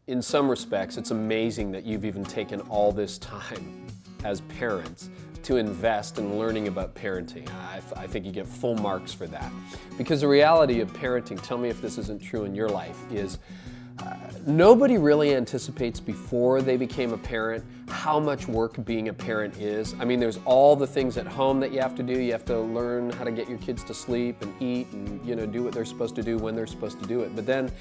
in some respects, it's amazing that you've even taken all this time as parents to invest in learning about parenting. I think you get full marks for that. Because the reality of parenting, tell me if this isn't true in your life, is nobody really anticipates before they became a parent how much work being a parent is. I mean, there's all the things at home that you have to do. You have to learn how to get your kids to sleep and eat and, do what they're supposed to do when they're supposed to do it. But then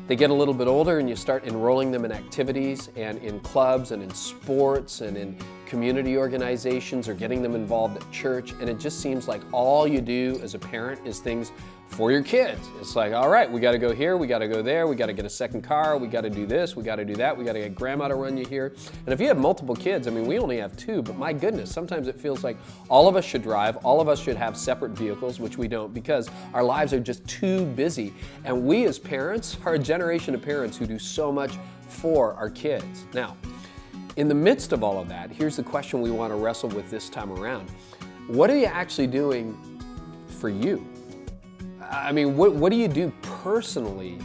they get a little bit older and you start enrolling them in activities and in clubs and in sports and in community organizations or getting them involved at church. And it just seems like all you do as a parent is things for your kids. It's like, all right, we got to go here, we got to go there, we got to get a second car, we got to do this, we got to do that, we got to get grandma to run you here. And if you have multiple kids, I mean, we only have two, but my goodness, sometimes it feels like all of us should drive, all of us should have separate vehicles, which we don't, because our lives are just too busy. And we as parents are a generation of parents who do so much for our kids. Now, in the midst of all of that, here's the question we want to wrestle with this time around. What are you actually doing for you? I mean, what do you do personally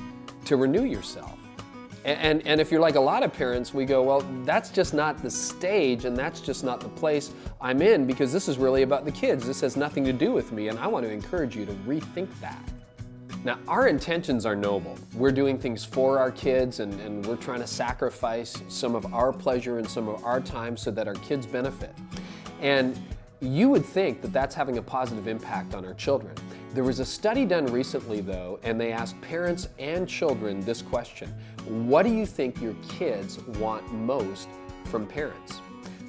to renew yourself? And if you're like a lot of parents, we go, well, that's just not the stage and that's just not the place I'm in, because this is really about the kids. This has nothing to do with me, and I want to encourage you to rethink that. Now, our intentions are noble. We're doing things for our kids, and we're trying to sacrifice some of our pleasure and some of our time so that our kids benefit. And you would think that that's having a positive impact on our children. There was a study done recently, though, and they asked parents and children this question: what do you think your kids want most from parents?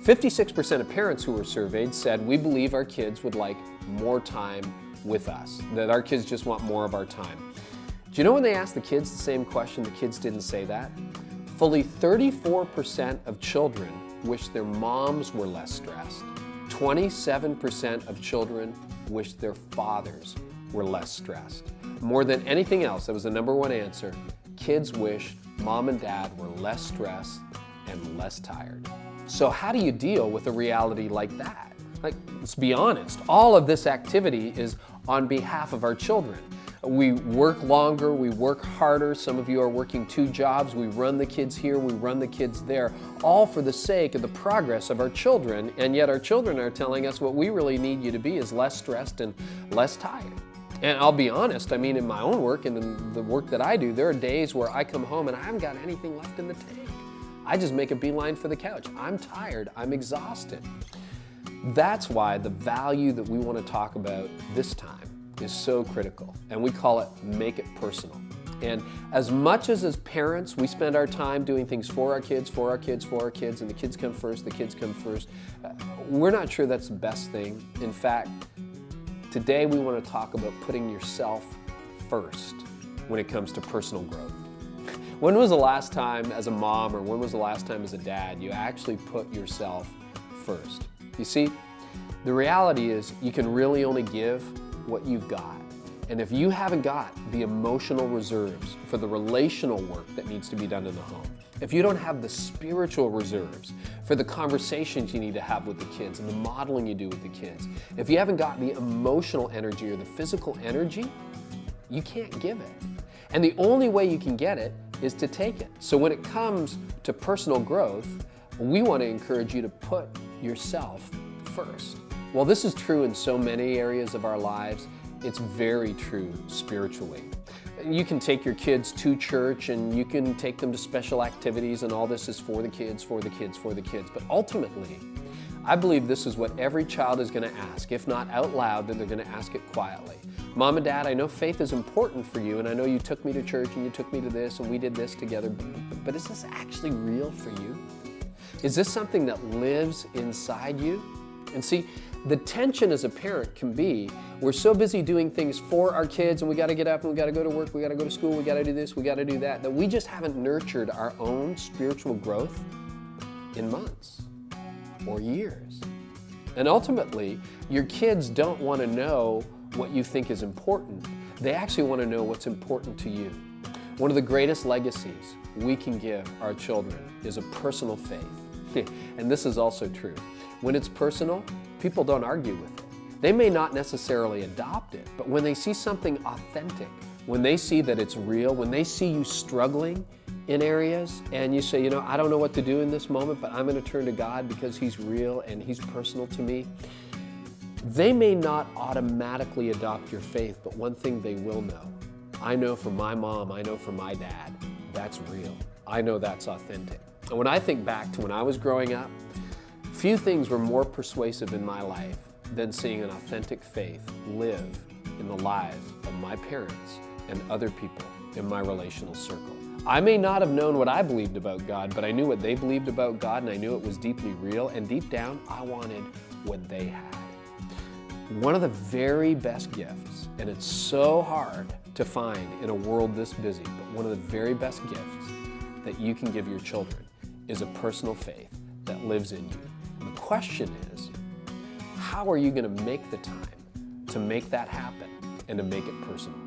56% of parents who were surveyed said, we believe our kids would like more time with us, that our kids just want more of our time. Do you know when they asked the kids the same question, the kids didn't say that? Fully 34% of children wish their moms were less stressed. 27% of children wish their fathers were less stressed. More than anything else, that was the number one answer, kids wish mom and dad were less stressed and less tired. So how do you deal with a reality like that? Like, let's be honest, all of this activity is on behalf of our children. We work longer, we work harder. Some of you are working 2 jobs. We run the kids here, we run the kids there, all for the sake of the progress of our children. And yet our children are telling us what we really need you to be is less stressed and less tired. And I'll be honest, I mean, in my own work and in the work that I do, there are days where I come home and I haven't got anything left in the tank. I just make a beeline for the couch. I'm tired, I'm exhausted. That's why the value that we want to talk about this time is so critical, and we call it Make It Personal. And as much as parents, we spend our time doing things for our kids, for our kids, for our kids, and the kids come first, we're not sure that's the best thing. In fact, today we want to talk about putting yourself first when it comes to personal growth. When was the last time as a mom, or when was the last time as a dad, you actually put yourself first? You see, the reality is you can really only give what you've got. And if you haven't got the emotional reserves for the relational work that needs to be done in the home, if you don't have the spiritual reserves for the conversations you need to have with the kids and the modeling you do with the kids, if you haven't got the emotional energy or the physical energy, you can't give it. And the only way you can get it is to take it. So when it comes to personal growth, we want to encourage you to put yourself first. Well, this is true in so many areas of our lives. It's very true spiritually. You can take your kids to church and you can take them to special activities, and all this is for the kids, for the kids, for the kids. But ultimately, I believe this is what every child is going to ask. If not out loud, then they're going to ask it quietly. Mom and Dad, I know faith is important for you, and I know you took me to church and you took me to this and we did this together, but is this actually real for you? Is this something that lives inside you? And see, the tension as a parent can be, we're so busy doing things for our kids, and we got to get up and we got to go to work, we got to go to school, we got to do this, we got to do that, that we just haven't nurtured our own spiritual growth in months or years. And ultimately, your kids don't want to know what you think is important. They actually want to know what's important to you. One of the greatest legacies we can give our children is a personal faith. And this is also true. When it's personal, people don't argue with it. They may not necessarily adopt it, but when they see something authentic, when they see that it's real, when they see you struggling in areas and you say, I don't know what to do in this moment, but I'm going to turn to God because He's real and He's personal to me. They may not automatically adopt your faith, but one thing they will know. I know from my mom, I know from my dad, that's real. I know that's authentic. And when I think back to when I was growing up, few things were more persuasive in my life than seeing an authentic faith live in the lives of my parents and other people in my relational circle. I may not have known what I believed about God, but I knew what they believed about God, and I knew it was deeply real, and deep down, I wanted what they had. One of the very best gifts, and it's so hard to find in a world this busy, but one of the very best gifts that you can give your children is a personal faith that lives in you. And the question is, how are you going to make the time to make that happen and to make it personal?